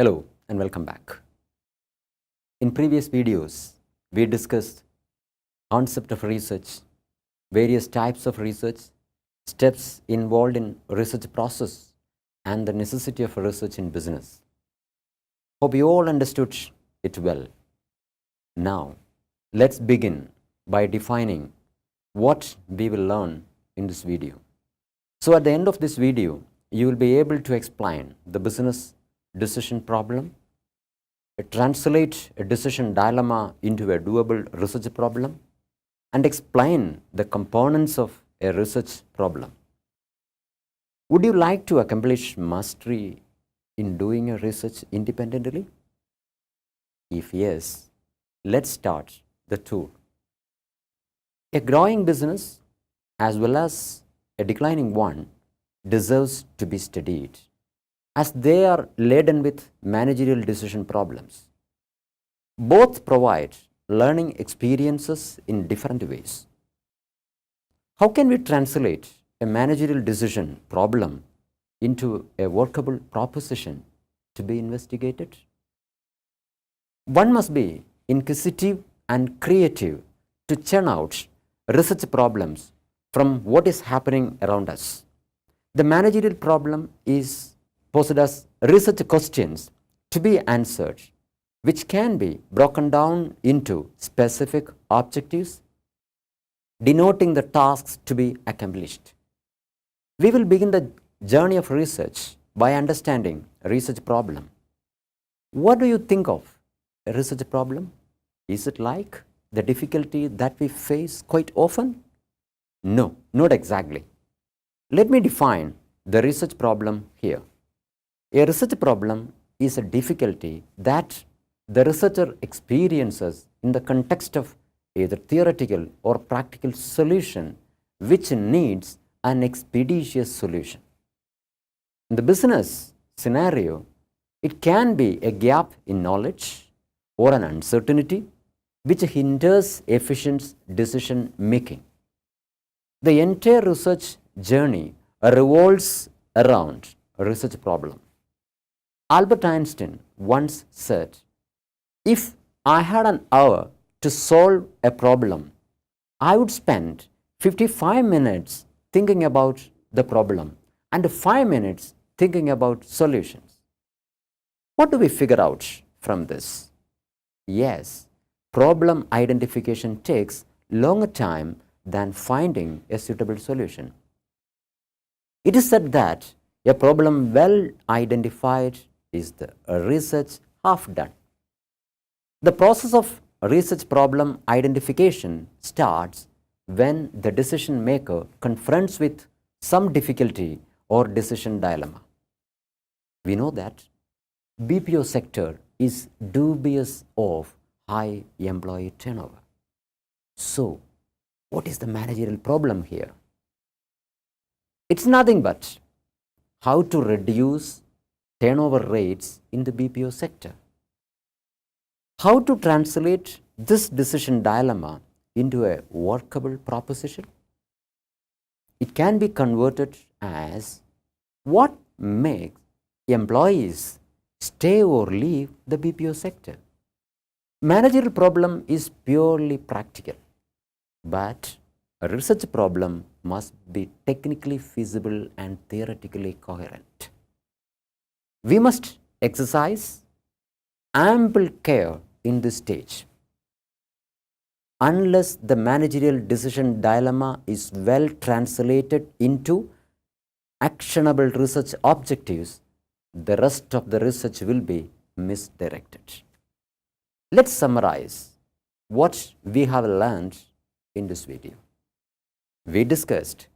Hello and welcome back. In previous videos, we discussed concept of research, various types of research, steps involved in research process, and the necessity of research in business. Hope you all understood it well. Now, let's begin by defining what we will learn in this video. So at the end of this video, you will be able to explain the business decision problem, translate a decision dilemma into a doable research problem, and explain the components of a research problem. Would you like to accomplish mastery in doing a research independently? If yes, let's start the tour. A growing business as well as a declining one deserves to be studied, as they are laden with managerial decision problems. Both provide learning experiences in different ways. How can we translate a managerial decision problem into a workable proposition to be investigated? One must be inquisitive and creative to churn out research problems from what is happening around us. The managerial problem is posed as research questions to be answered, which can be broken down into specific objectives denoting the tasks to be accomplished. We will begin the journey of research by understanding a research problem. What do you think of a research problem? Is it like the difficulty that we face quite often? No, not exactly. Let me define the research problem here. A research problem is a difficulty that the researcher experiences in the context of either theoretical or practical solution which needs an expeditious solution. In the business scenario, it can be a gap in knowledge or an uncertainty which hinders efficient decision making. The entire research journey revolves around a research problem. Albert Einstein once said, "If I had an hour to solve a problem, I would spend 55 minutes thinking about the problem and 5 minutes thinking about solutions." What do we figure out from this? Yes, problem identification takes longer time than finding a suitable solution. It is said that a problem well identified is the research half done. The process of research problem identification starts when the decision maker confronts with some difficulty or decision dilemma. We know that BPO sector is dubious of high employee turnover. So, what is the managerial problem here? It's nothing but how to reduce turnover rates in the BPO sector. How to translate this decision dilemma into a workable proposition? It can be converted as what makes employees stay or leave the BPO sector. Managerial problem is purely practical, but a research problem must be technically feasible and theoretically coherent. We must exercise ample care in this stage. Unless the managerial decision dilemma is well translated into actionable research objectives, the rest of the research will be misdirected. Let's summarize what we have learned in this video. We discussed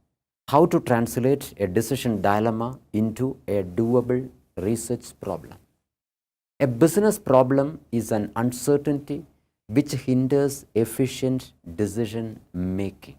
how to translate a decision dilemma into a doable research problem. A business problem is an uncertainty which hinders efficient decision making.